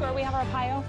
sure we have Arpaio?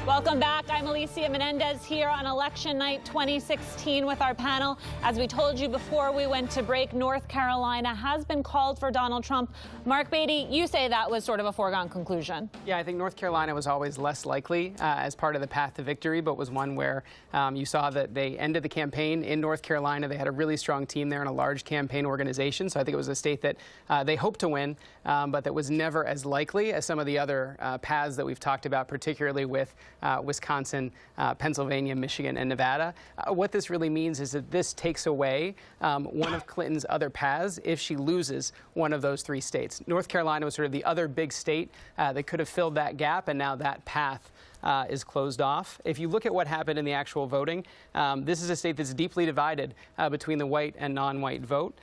Welcome back. I'm Alicia Menendez here on Election Night 2016 with our panel. As we told you before we went to break, North Carolina has been called for Donald Trump. Mark Beatty, you say that was sort of a foregone conclusion. Yeah, I think North Carolina was always less likely as part of the path to victory, but was one where you saw that they ended the campaign in North Carolina. They had a really strong team there and a large campaign organization. So I think it was a state that they hoped to win, but that was never as likely as some of the other paths that we've talked about, particularly with Wisconsin, Pennsylvania, Michigan, and Nevada. What this really means is that this takes away one of Clinton's other paths if she loses one of those three states. North Carolina was sort of the other big state that could have filled that gap, and now that path is closed off. If you look at what happened in the actual voting, this is a state that's deeply divided between the white and non-white vote.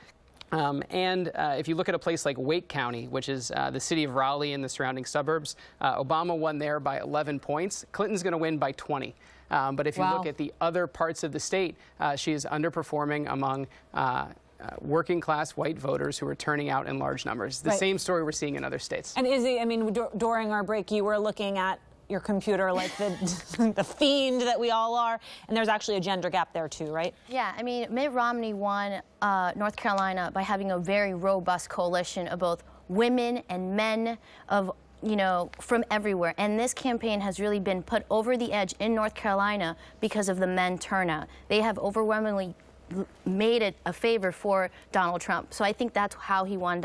If you look at a place like Wake County, which is the city of Raleigh and the surrounding suburbs, Obama won there by 11 points. Clinton's going to win by 20. But if you look at the other parts of the state, she is underperforming among working class white voters who are turning out in large numbers. The same story we're seeing in other states. And Izzy, I mean, during our break, you were looking at your computer like the fiend that we all are, and there's actually a gender gap there too, right? Yeah, I mean, Mitt Romney won North Carolina by having a very robust coalition of both women and men of, you know, from everywhere. And this campaign has really been put over the edge in North Carolina because of the men turnout. They have overwhelmingly made it a favor for Donald Trump. So I think that's how he won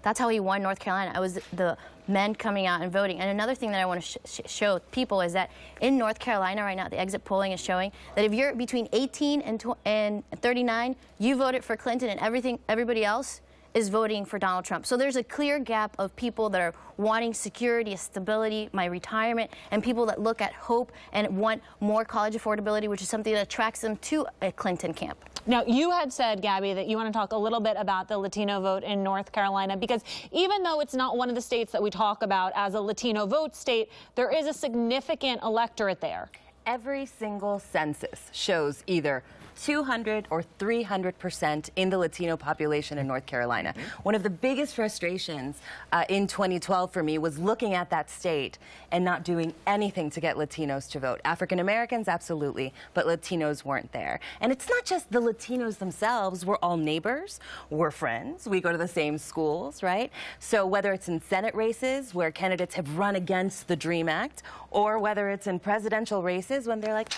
That's how he won North Carolina. It was the men coming out and voting. And another thing that I want to show people is that in North Carolina right now, the exit polling is showing that if you're between 18 and 39, you voted for Clinton, and everybody else is voting for Donald Trump. So there's a clear gap of people that are wanting security, stability, my retirement, and people that look at hope and want more college affordability, which is something that attracts them to a Clinton camp. Now, you had said, Gabby, that you want to talk a little bit about the Latino vote in North Carolina, because even though it's not one of the states that we talk about as a Latino vote state, there is a significant electorate there. Every single census shows either 200 or 300% in the Latino population in North Carolina. One of the biggest frustrations in 2012 for me was looking at that state and not doing anything to get Latinos to vote. African Americans, absolutely, but Latinos weren't there. And it's not just the Latinos themselves. We're all neighbors, we're friends, we go to the same schools, right? So whether it's in Senate races where candidates have run against the DREAM Act, or whether it's in presidential races when they're like,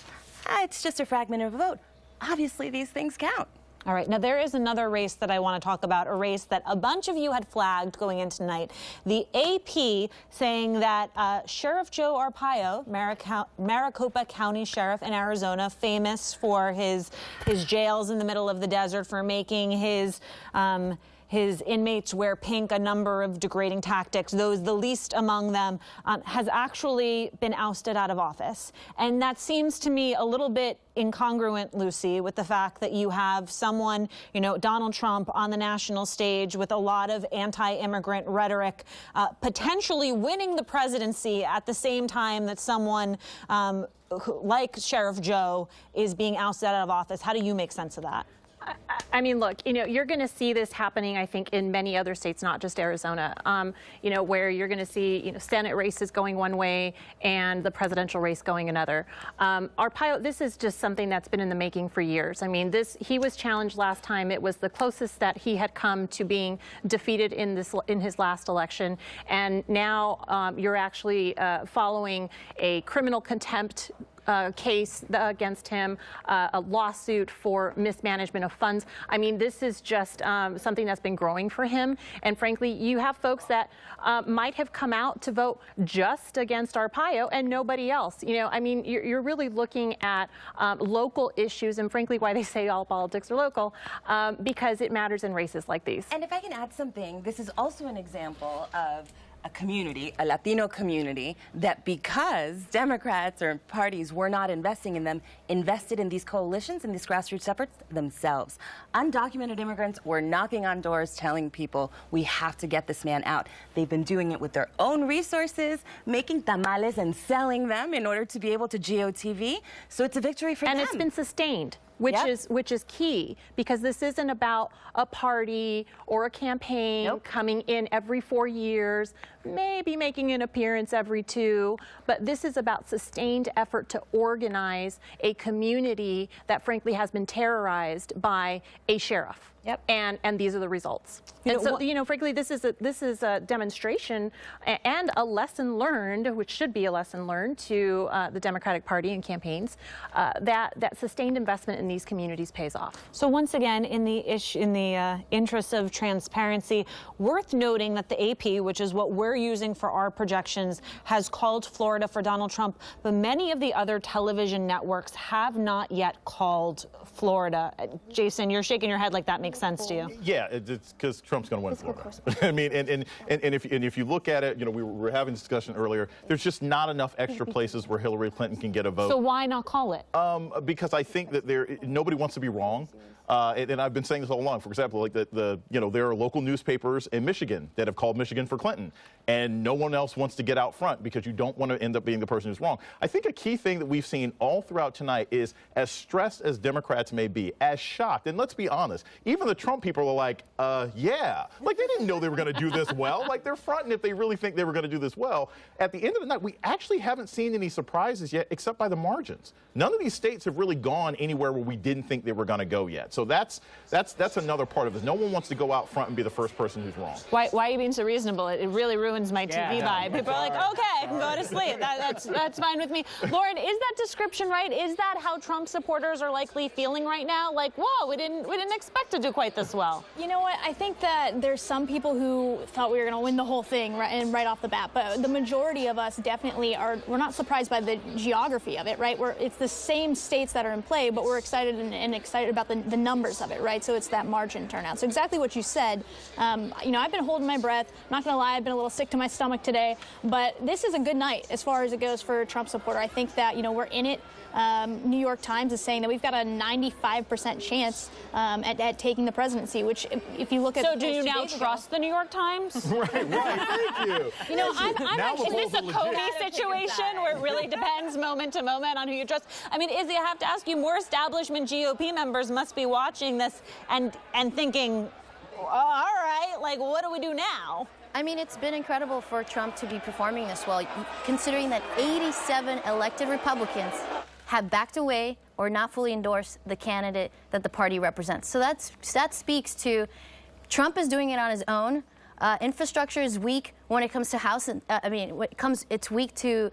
it's just a fragment of a vote. Obviously, these things count. All right. Now, there is another race that I want to talk about, a race that a bunch of you had flagged going into tonight. The AP saying that Sheriff Joe Arpaio, Maricopa County Sheriff in Arizona, famous for his jails in the middle of the desert, for making his inmates wear pink, a number of degrading tactics, those the least among them, has actually been ousted out of office. And that seems to me a little bit incongruent, Lucy, with the fact that you have someone, you know, Donald Trump on the national stage with a lot of anti-immigrant rhetoric, potentially winning the presidency at the same time that someone like Sheriff Joe is being ousted out of office. How do you make sense of that? I mean, look, you know, you're going to see this happening, I think, in many other states, not just Arizona, you know, where you're going to see, you know, Senate races going one way and the presidential race going another. Arpaio, this is just something that's been in the making for years. I mean, he was challenged last time. It was the closest that he had come to being defeated in his last election. And now you're actually following a criminal contempt case against him, a lawsuit for mismanagement of funds. I mean, this is just something that's been growing for him. And frankly, you have folks that might have come out to vote just against Arpaio and nobody else. You know, I mean, you're really looking at local issues, and frankly, why they say all politics are local, because it matters in races like these. And if I can add something, this is also an example of a community, a Latino community, that because Democrats or parties were not investing in them, invested in these coalitions and these grassroots efforts themselves. Undocumented immigrants were knocking on doors telling people, we have to get this man out. They've been doing it with their own resources, making tamales and selling them in order to be able to GOTV. So it's a victory for them. And it's been sustained. which Yep. is key, because this isn't about a party or a campaign Nope. coming in every 4 years, maybe making an appearance every 2, but this is about sustained effort to organize a community that frankly has been terrorized by a sheriff. Yep. And these are the results. And so, frankly, this is a demonstration and a lesson learned, which should be a lesson learned to the Democratic Party and campaigns, that sustained investment in these communities pays off. So once again, in the interest of transparency, worth noting that the AP, which is what we're using for our projections, has called Florida for Donald Trump, but many of the other television networks have not yet called Florida. Jason, you're shaking your head like that makes sense to you. Yeah, it's because Trump's going to win Florida. I mean, and if you look at it, we were having a discussion earlier. There's just not enough extra places where Hillary Clinton can get a vote. So why not call it? Because I think that nobody wants to be wrong. And I've been saying this all along. For example, like there are local newspapers in Michigan that have called Michigan for Clinton, and no one else wants to get out front because you don't want to end up being the person who's wrong. I think a key thing that we've seen all throughout tonight is, as stressed as Democrats may be, as shocked, and let's be honest, even the Trump people are like, yeah, like they didn't know they were going to do this well. Like they're fronting if they really think they were going to do this well. At the end of the night, we actually haven't seen any surprises yet, except by the margins. None of these states have really gone anywhere where we didn't think they were going to go yet. So that's another part of this. No one wants to go out front and be the first person who's wrong. Why are you being so reasonable? It really ruins my TV vibe. People are like, okay, I can go to sleep. That's fine with me. Lauren, is that description right? Is that how Trump supporters are likely feeling right now? Like, whoa, we didn't expect to do quite this well. You know what? I think that there's some people who thought we were going to win the whole thing right off the bat, but the majority of us definitely we're not surprised by the geography of it, right? It's the same states that are in play, but we're excited and excited about the numbers of it, right? So it's that margin turnout. So exactly what you said. I've been holding my breath. I'm not going to lie, I've been a little sick to my stomach today, but this is a good night as far as it goes for a Trump supporter. I think that, we're in it. New York Times is saying that we've got a 95% chance at taking the presidency, which if you look at... So do you now trust the New York Times? Right, thank you. I'm actually... Is this a Comey situation where it really depends moment to moment on who you trust? I mean, Izzy, I have to ask you, more establishment GOP members must be watching this and thinking, all right, like, what do we do now? I mean, it's been incredible for Trump to be performing this well, considering that 87 elected Republicans have backed away or not fully endorsed the candidate that the party represents. So that speaks to Trump is doing it on his own. Infrastructure is weak when it comes to it's weak to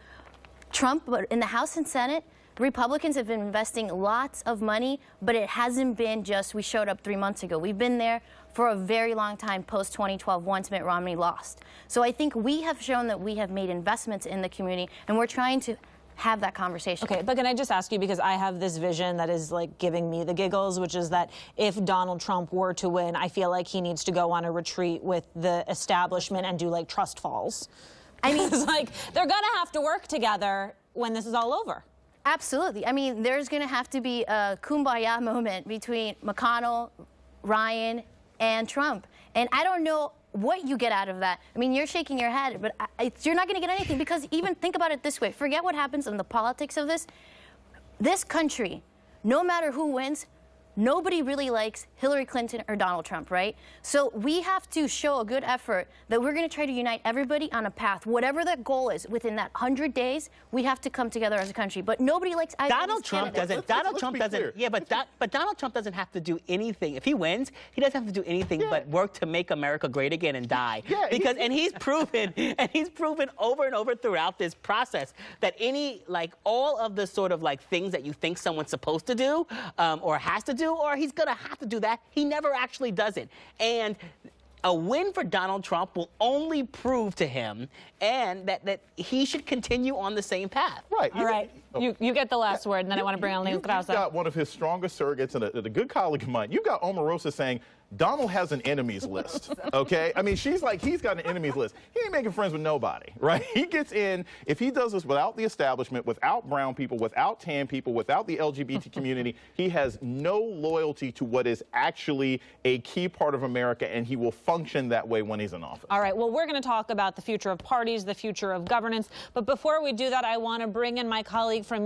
Trump, but in the House and Senate, Republicans have been investing lots of money, but it hasn't been just we showed up 3 months ago. We've been there for a very long time post-2012 once Mitt Romney lost. So I think we have shown that we have made investments in the community, and we're trying to have that conversation. Okay, but can I just ask you, because I have this vision that is like giving me the giggles, which is that if Donald Trump were to win, I feel like he needs to go on a retreat with the establishment and do like trust falls. I mean, it's like they're gonna have to work together when this is all over. Absolutely. I mean, there's going to have to be a kumbaya moment between McConnell, Ryan, and Trump. And I don't know what you get out of that. I mean, you're shaking your head, but you're not going to get anything, because even think about it this way. Forget what happens in the politics of this. This country, no matter who wins, nobody really likes Hillary Clinton or Donald Trump, right? So we have to show a good effort that we're going to try to unite everybody on a path. Whatever that goal is, within that 100 days, we have to come together as a country. But nobody likes either of Donald these Trump candidates. doesn't. Donald Trump doesn't. Yeah, but Donald Trump doesn't have to do anything. If he wins, he doesn't have to do anything but work to make America great again and die. Yeah, and he's proven over and over throughout this process that all of the sort of things that you think someone's supposed to do or has to do, or he's gonna have to do that, he never actually does it. And a win for Donald Trump will only prove to him and that he should continue on the same path. Right. All right. You get the last word, and then I want to bring on Leo Krause. You've got one of his strongest surrogates and a good colleague of mine. You've got Omarosa saying, Donald has an enemies list, okay? I mean, she's like, he's got an enemies list. He ain't making friends with nobody, right? He gets in, if he does this without the establishment, without brown people, without tan people, without the LGBT community, he has no loyalty to what is actually a key part of America, and he will function that way when he's in office. All right, well, we're going to talk about the future of parties, the future of governance. But before we do that, I want to bring in my colleague from